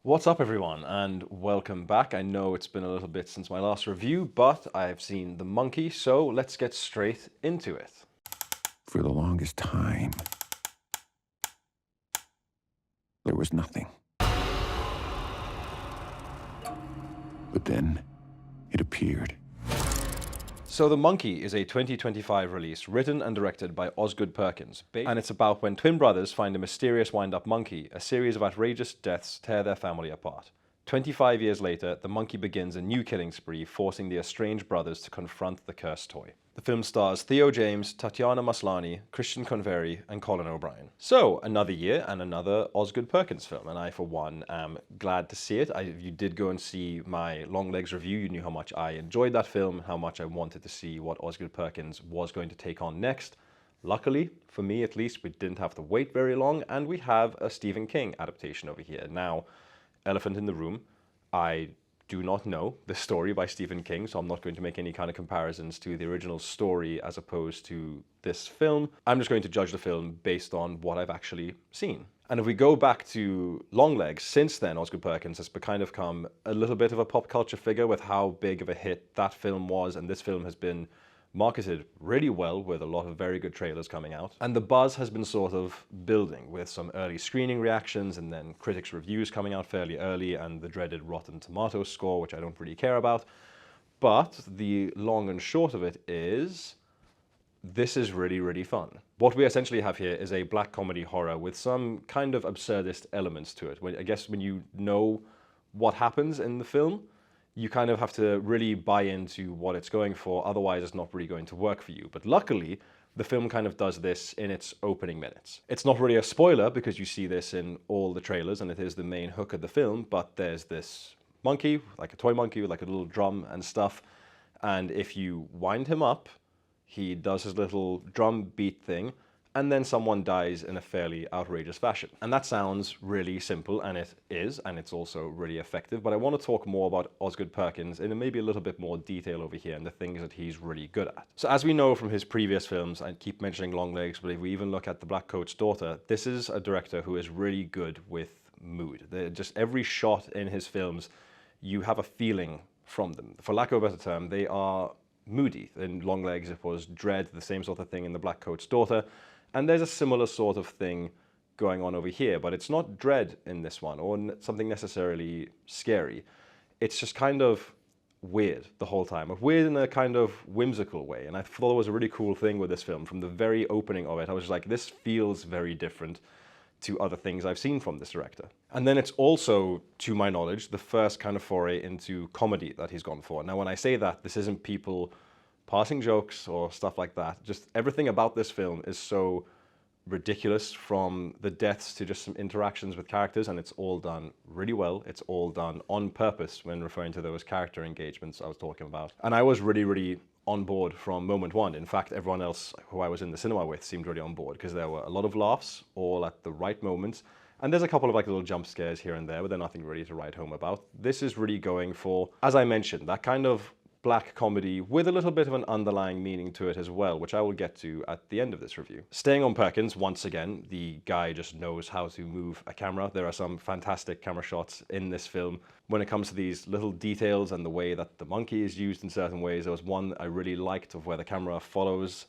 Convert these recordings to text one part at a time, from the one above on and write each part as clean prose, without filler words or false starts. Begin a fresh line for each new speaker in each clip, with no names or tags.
What's up everyone and welcome back. I know it's been a little bit since my last review, but I've seen The Monkey, so let's get straight into it.
For the longest time, there was nothing. But then, it appeared.
So The Monkey is a 2025 release written and directed by Osgood Perkins, and it's about when twin brothers find a mysterious wind-up monkey. A series of outrageous deaths tear their family apart. 25 years later, the monkey begins a new killing spree, forcing the estranged brothers to confront the cursed toy. The film stars Theo James, Tatiana Maslany, Christian Convery, and Colin O'Brien. So, another year and another Osgood Perkins film, and I, for one, am glad to see it. If you did go and see my Longlegs review, you knew how much I enjoyed that film, how much I wanted to see what Osgood Perkins was going to take on next. Luckily, for me at least, we didn't have to wait very long, and we have a Stephen King adaptation over here. Now, elephant in the room, I do not know the story by Stephen King, so I'm not going to make any kind of comparisons to the original story as opposed to this film. I'm just going to judge the film based on what I've actually seen. And if we go back to Longlegs, since then Osgood Perkins has kind of come a little bit of a pop culture figure with how big of a hit that film was, and this film has been marketed really well with a lot of very good trailers coming out. And the buzz has been sort of building with some early screening reactions and then critics' reviews coming out fairly early and the dreaded Rotten Tomatoes score, which I don't really care about. But the long and short of it is, this is really, really fun. What we essentially have here is a black comedy horror with some kind of absurdist elements to it. I guess when you know what happens in the film, you kind of have to really buy into what it's going for, otherwise it's not really going to work for you. But luckily, the film kind of does this in its opening minutes. It's not really a spoiler because you see this in all the trailers and it is the main hook of the film, but there's this monkey, like a toy monkey with like a little drum and stuff, and if you wind him up, he does his little drum beat thing, and then someone dies in a fairly outrageous fashion. And that sounds really simple, and it is, and it's also really effective, but I want to talk more about Osgood Perkins in maybe a little bit more detail over here and the things that he's really good at. So as we know from his previous films, I keep mentioning Longlegs, but if we even look at The Black Coat's Daughter, this is a director who is really good with mood. Just every shot in his films, you have a feeling from them. For lack of a better term, they are moody. In Longlegs, it was dread, the same sort of thing in The Black Coat's Daughter. And there's a similar sort of thing going on over here, but it's not dread in this one or something necessarily scary. It's just kind of weird the whole time, weird in a kind of whimsical way. And I thought it was a really cool thing with this film. From the very opening of it, I was just like, this feels very different to other things I've seen from this director. And then it's also, to my knowledge, the first kind of foray into comedy that he's gone for. Now, when I say that, this isn't people passing jokes or stuff like that. Just everything about this film is so ridiculous, from the deaths to just some interactions with characters, and it's all done really well. It's all done on purpose when referring to those character engagements I was talking about. And I was really, really on board from moment one. In fact, everyone else who I was in the cinema with seemed really on board because there were a lot of laughs all at the right moments. And there's a couple of like little jump scares here and there, but they're nothing really to write home about. This is really going for, as I mentioned, that kind of black comedy with a little bit of an underlying meaning to it as well, which I will get to at the end of this review. Staying on Perkins, once again, the guy just knows how to move a camera. There are some fantastic camera shots in this film. When it comes to these little details and the way that the monkey is used in certain ways, there was one I really liked of where the camera follows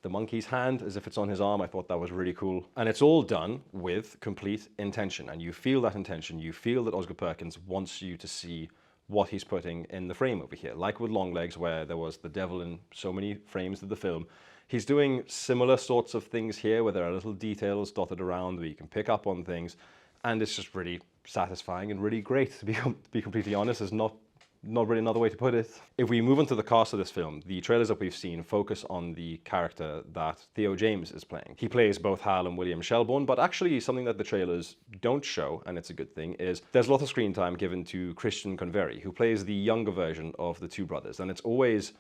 the monkey's hand as if it's on his arm. I thought that was really cool. And it's all done with complete intention, and you feel that intention. You feel that Osgood Perkins wants you to see what he's putting in the frame over here. Like with Longlegs, where there was the devil in so many frames of the film, he's doing similar sorts of things here, where there are little details dotted around where you can pick up on things, and it's just really satisfying and really great, to be completely honest. There's not really another way to put it. If we move on to the cast of this film, the trailers that we've seen focus on the character that Theo James is playing. He plays both Hal and William Shelbourne, but actually something that the trailers don't show, and it's a good thing, is there's a lot of screen time given to Christian Convery, who plays the younger version of the two brothers. And it's always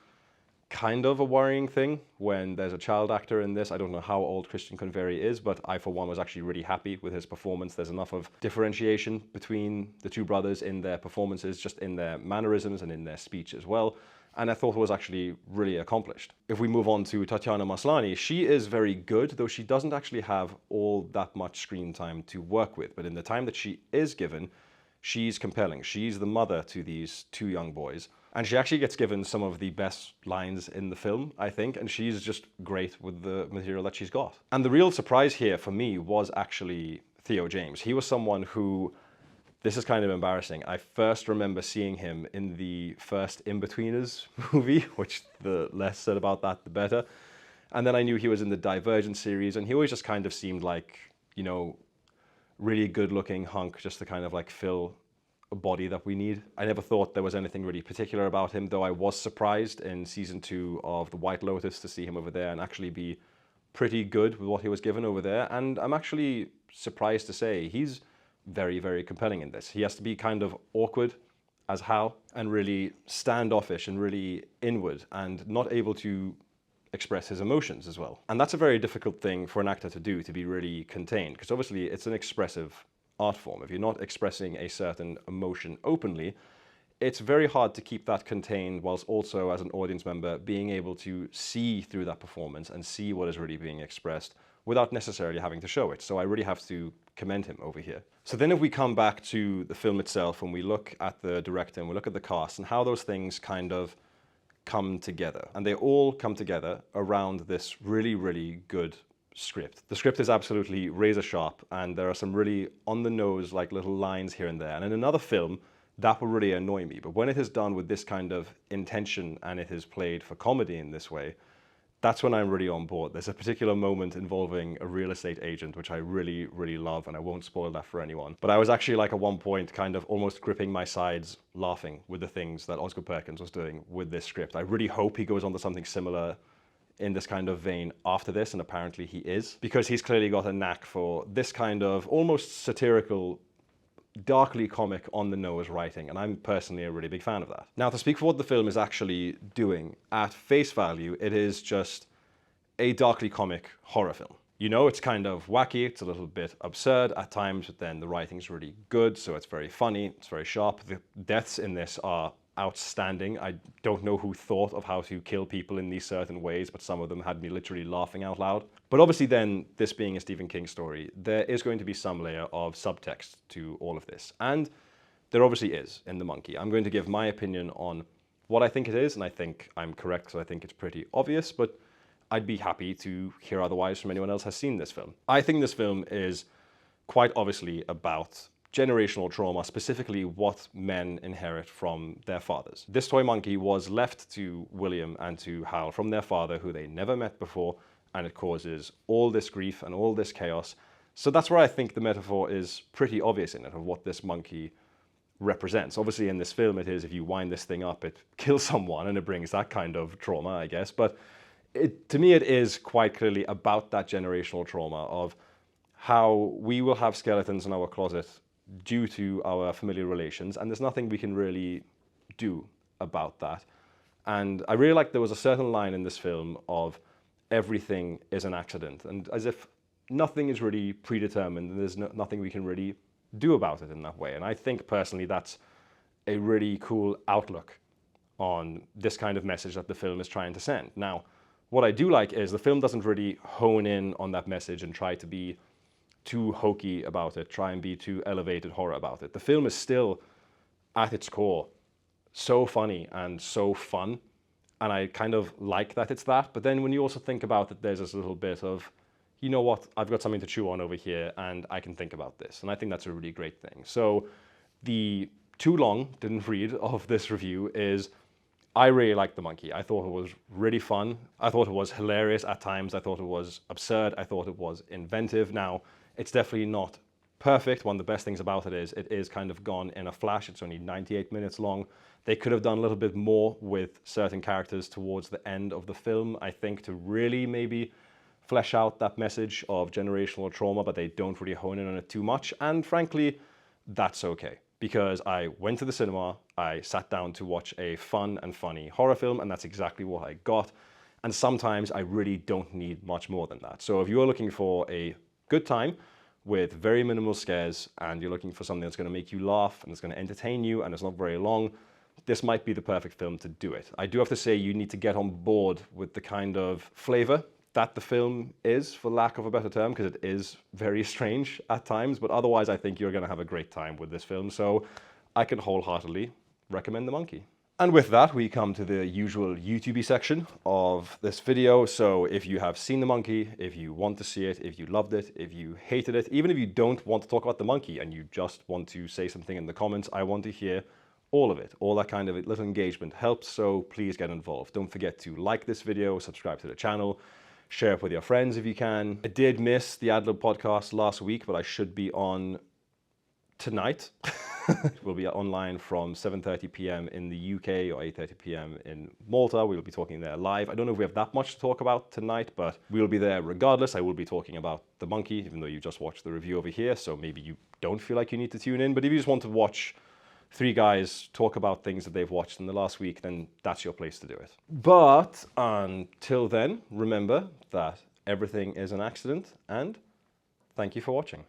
kind of a worrying thing when there's a child actor in this. I don't know how old Christian Convery is, but I, for one, was actually really happy with his performance. There's enough of differentiation between the two brothers in their performances, just in their mannerisms and in their speech as well. And I thought it was actually really accomplished. If we move on to Tatiana Maslany, she is very good, though she doesn't actually have all that much screen time to work with. But in the time that she is given, She's compelling. She's the mother to these two young boys. And she actually gets given some of the best lines in the film, I think, and she's just great with the material that she's got. And the real surprise here for me was actually Theo James. He was someone who, this is kind of embarrassing, I first remember seeing him in the first In-Betweeners movie, which the less said about that, the better. And then I knew he was in the Divergent series, and he always just kind of seemed like, you know, really good-looking hunk, just to kind of like fill a body that we need. I never thought there was anything really particular about him, though I was surprised in season 2 of The White Lotus to see him over there and actually be pretty good with what he was given over there. And I'm actually surprised to say he's very, very compelling in this. He has to be kind of awkward as Hal and really standoffish and really inward and not able to express his emotions as well. And that's a very difficult thing for an actor to do, to be really contained, because obviously it's an expressive art form. If you're not expressing a certain emotion openly, it's very hard to keep that contained whilst also, as an audience member, being able to see through that performance and see what is really being expressed without necessarily having to show it. So I really have to commend him over here. So then if we come back to the film itself and we look at the director and we look at the cast and how those things kind of come together, and they all come together around this really, really good script. The script is absolutely razor sharp, and there are some really on the nose like little lines here and there. And in another film, that would really annoy me. But when it is done with this kind of intention and it is played for comedy in this way, that's when I'm really on board. There's a particular moment involving a real estate agent, which I really, really love, and I won't spoil that for anyone. But I was actually like at one point kind of almost gripping my sides laughing with the things that Osgood Perkins was doing with this script. I really hope he goes on to something similar in this kind of vein after this, and apparently he is, because he's clearly got a knack for this kind of almost satirical, darkly comic on-the-nose writing, and I'm personally a really big fan of that. Now, to speak for what the film is actually doing, at face value, it is just a darkly comic horror film. You know, it's kind of wacky, it's a little bit absurd at times, but then the writing's really good, so it's very funny, it's very sharp. The deaths in this are outstanding. I don't know who thought of how to kill people in these certain ways, but some of them had me literally laughing out loud. But obviously then, this being a Stephen King story, there is going to be some layer of subtext to all of this. And there obviously is in The Monkey. I'm going to give my opinion on what I think it is, and I think I'm correct because I think it's pretty obvious, but I'd be happy to hear otherwise from anyone else who has seen this film. I think this film is quite obviously about generational trauma, specifically what men inherit from their fathers. This toy monkey was left to William and to Hal from their father, who they never met before, and it causes all this grief and all this chaos. So that's where I think the metaphor is pretty obvious in it, of what this monkey represents. Obviously in this film it is, if you wind this thing up, it kills someone and it brings that kind of trauma, I guess. But to me it is quite clearly about that generational trauma of how we will have skeletons in our closet due to our familiar relations, and there's nothing we can really do about that. And I really like there was a certain line in this film of everything is an accident, and as if nothing is really predetermined and there's nothing we can really do about it in that way. And I think personally that's a really cool outlook on this kind of message that the film is trying to send. Now, what I do like is the film doesn't really hone in on that message and try to be too hokey about it, try and be too elevated horror about it. The film is still, at its core, so funny and so fun, and I kind of like that it's that. But then when you also think about it, there's this little bit of, you know what, I've got something to chew on over here, and I can think about this. And I think that's a really great thing. So the too long, didn't read, of this review is, I really liked The Monkey. I thought it was really fun. I thought it was hilarious at times. I thought it was absurd. I thought it was inventive. Now, it's definitely not perfect. One of the best things about it is kind of gone in a flash. It's only 98 minutes long. They could have done a little bit more with certain characters towards the end of the film, I think, to really maybe flesh out that message of generational trauma, but they don't really hone in on it too much. And frankly, that's okay. Because I went to the cinema, I sat down to watch a fun and funny horror film, and that's exactly what I got. And sometimes I really don't need much more than that. So if you're looking for a good time with very minimal scares, and you're looking for something that's going to make you laugh and it's going to entertain you and it's not very long, this might be the perfect film to do it. I do have to say you need to get on board with the kind of flavor that the film is, for lack of a better term, because it is very strange at times, but otherwise I think you're going to have a great time with this film, so I can wholeheartedly recommend The Monkey. And with that, we come to the usual YouTube section of this video. So if you have seen The Monkey, if you want to see it, if you loved it, if you hated it, even if you don't want to talk about The Monkey and you just want to say something in the comments, I want to hear all of it. All that kind of little engagement helps, so please get involved. Don't forget to like this video, subscribe to the channel, share it with your friends if you can. I did miss the Adlib podcast last week, but I should be on tonight. We'll be online from 7:30 p.m. in the UK or 8:30 p.m. in Malta. We'll be talking there live. I don't know if we have that much to talk about tonight, but we'll be there regardless. I will be talking about The Monkey, even though you just watched the review over here, so maybe you don't feel like you need to tune in. But if you just want to watch three guys talk about things that they've watched in the last week, then that's your place to do it. But until then, remember that everything is an accident, and thank you for watching.